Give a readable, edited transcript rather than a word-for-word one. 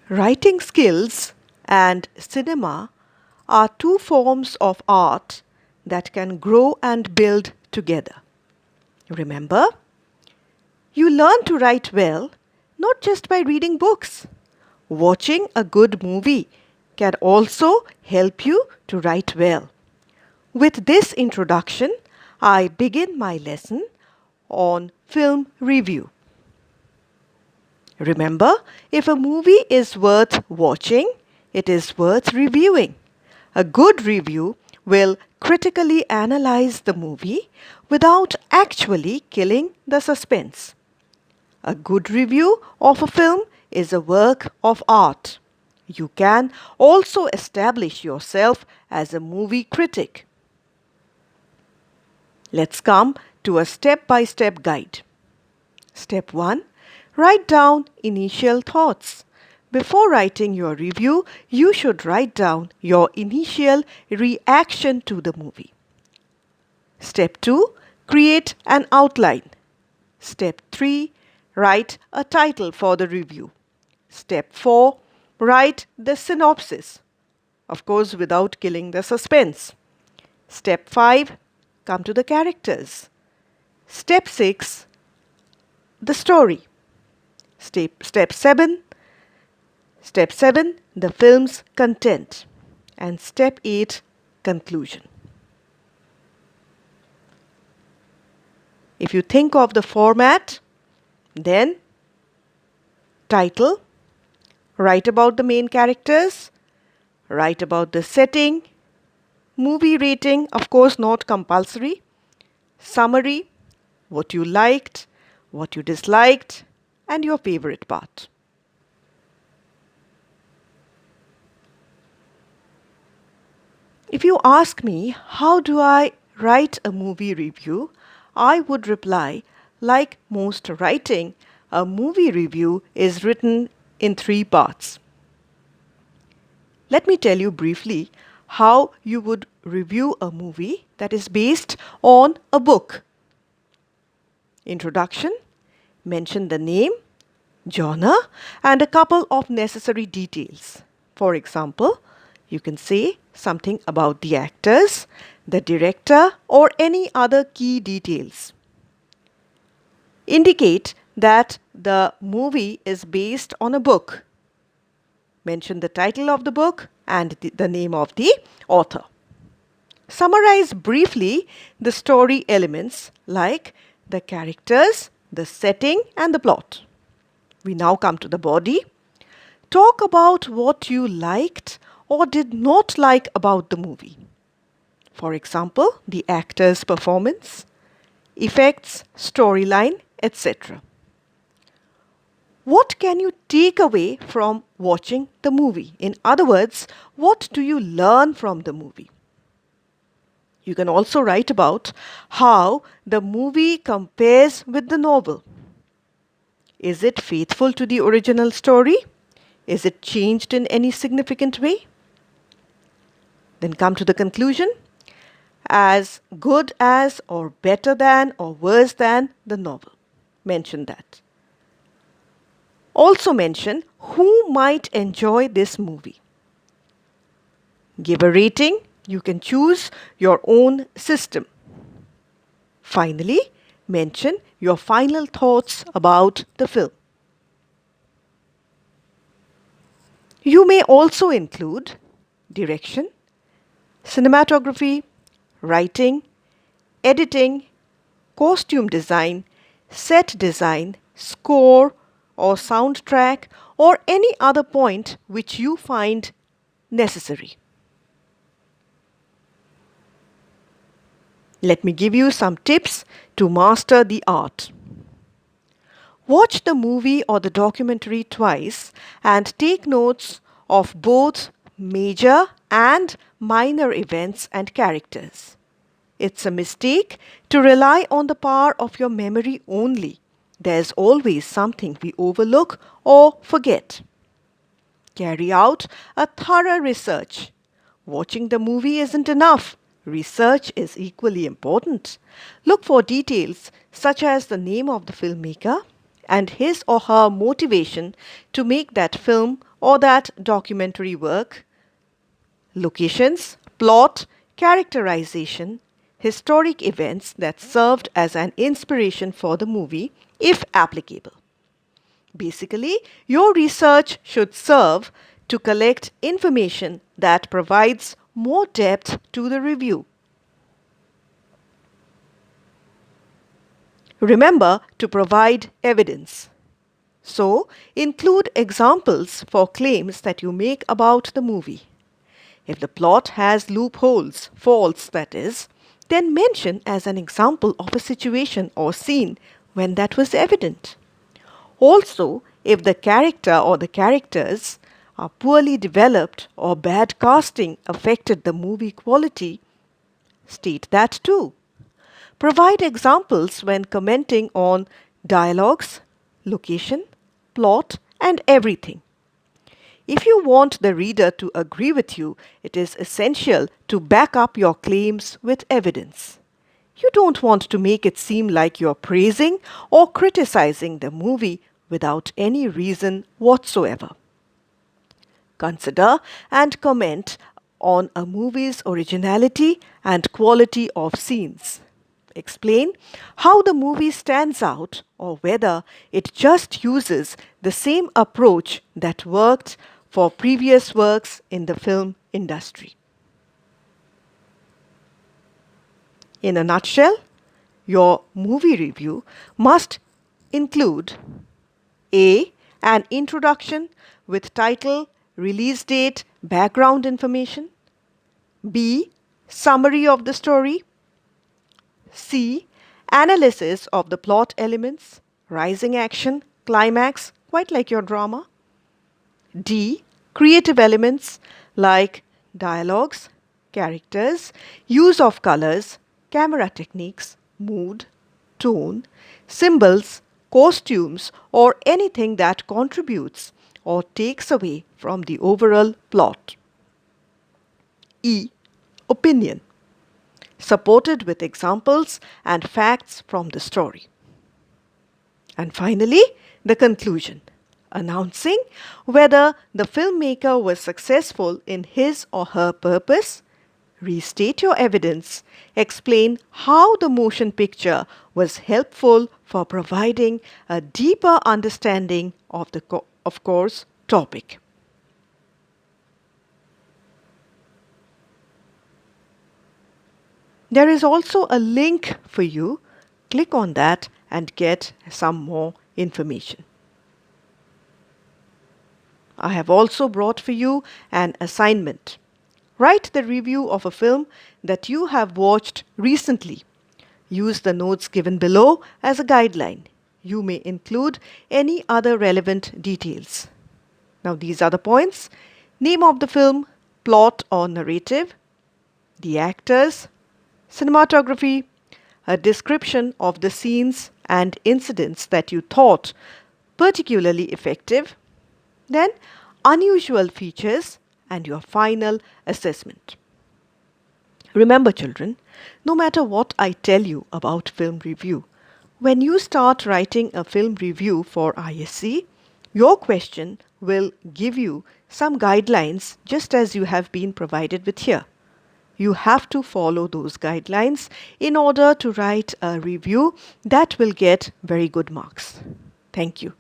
Writing skills and cinema are two forms of art that can grow and build together. Remember, you learn to write well not just by reading books. Watching a good movie can also help you to write well. With this introduction, I begin my lesson on film review. Remember, if a movie is worth watching, it is worth reviewing. A good review will critically analyze the movie without actually killing the suspense. A good review of a film is a work of art. You can also establish yourself as a movie critic. Let's come to a step-by-step guide. Step 1. Write down initial thoughts. Before writing your review, you should write down your initial reaction to the movie. Step 2. Create an outline. Step 3. Write a title for the review. Step 4. Write the synopsis. Of course, without killing the suspense. Step 5. Come to the characters. Step 6. The story. Step 7. The film's content. And step 8. Conclusion. If you think of the format, then title, write about the main characters, write about the setting, movie rating, of course not compulsory, summary, what you liked, what you disliked, and your favorite part. If you ask me, how do I write a movie review? I would reply, like most writing, a movie review is written in 3 parts. Let me tell you briefly how you would review a movie that is based on a book. Introduction, mention the name, genre, and a couple of necessary details. For example, you can say something about the actors, the director, or any other key details. Indicate that the movie is based on a book. Mention the title of the book and the name of the author. Summarize briefly the story elements like the characters, the setting, and the plot. We now come to the body. Talk about what you liked or did not like about the movie. For example, the actor's performance, effects, storyline, etc. What can you take away from watching the movie? In other words, what do you learn from the movie? You can also write about how the movie compares with the novel. Is it faithful to the original story? Is it changed in any significant way? Then come to the conclusion. As good as or better than or worse than the novel. Mention that. Also mention who might enjoy this movie. Give a rating. You can choose your own system. Finally, mention your final thoughts about the film. You may also include direction, cinematography, writing, editing, costume design, set design, score or soundtrack, or any other point which you find necessary. Let me give you some tips to master the art. Watch the movie or the documentary twice and take notes of both major and minor events and characters. It's a mistake to rely on the power of your memory only. There's always something we overlook or forget. Carry out a thorough research. Watching the movie isn't enough. Research is equally important. Look for details such as the name of the filmmaker and his or her motivation to make that film or that documentary work, locations, plot, characterization, historic events that served as an inspiration for the movie, if applicable. Basically, your research should serve to collect information that provides more depth to the review. Remember to provide evidence. So, include examples for claims that you make about the movie. If the plot has loopholes, faults that is, then mention as an example of a situation or scene when that was evident. Also, if the character or the characters are poorly developed or bad casting affected the movie quality, state that too. Provide examples when commenting on dialogues, location, plot, and everything. If you want the reader to agree with you, it is essential to back up your claims with evidence. You don't want to make it seem like you're praising or criticizing the movie without any reason whatsoever. Consider and comment on a movie's originality and quality of scenes. Explain how the movie stands out or whether it just uses the same approach that worked for previous works in the film industry. In a nutshell, your movie review must include A. An introduction with title, release date, background information. B. Summary of the story. C. Analysis of the plot elements, rising action, climax, quite like your drama. D. Creative elements like dialogues, characters, use of colors, camera techniques, mood, tone, symbols, costumes, or anything that contributes or takes away from the overall plot. E. Opinion, supported with examples and facts from the story. And finally, the conclusion, announcing whether the filmmaker was successful in his or her purpose, restate your evidence, explain how the motion picture was helpful for providing a deeper understanding of the topic. There is also a link for you. Click on that and get some more information. I have also brought for you an assignment. Write the review of a film that you have watched recently. Use the notes given below as a guideline. You may include any other relevant details. Now these are the points: name of the film, plot or narrative, the actors, cinematography, a description of the scenes and incidents that you thought particularly effective, then unusual features, and your final assessment. Remember, children, no matter what I tell you about film review, when you start writing a film review for ISC, your question will give you some guidelines just as you have been provided with here. You have to follow those guidelines in order to write a review that will get very good marks. Thank you.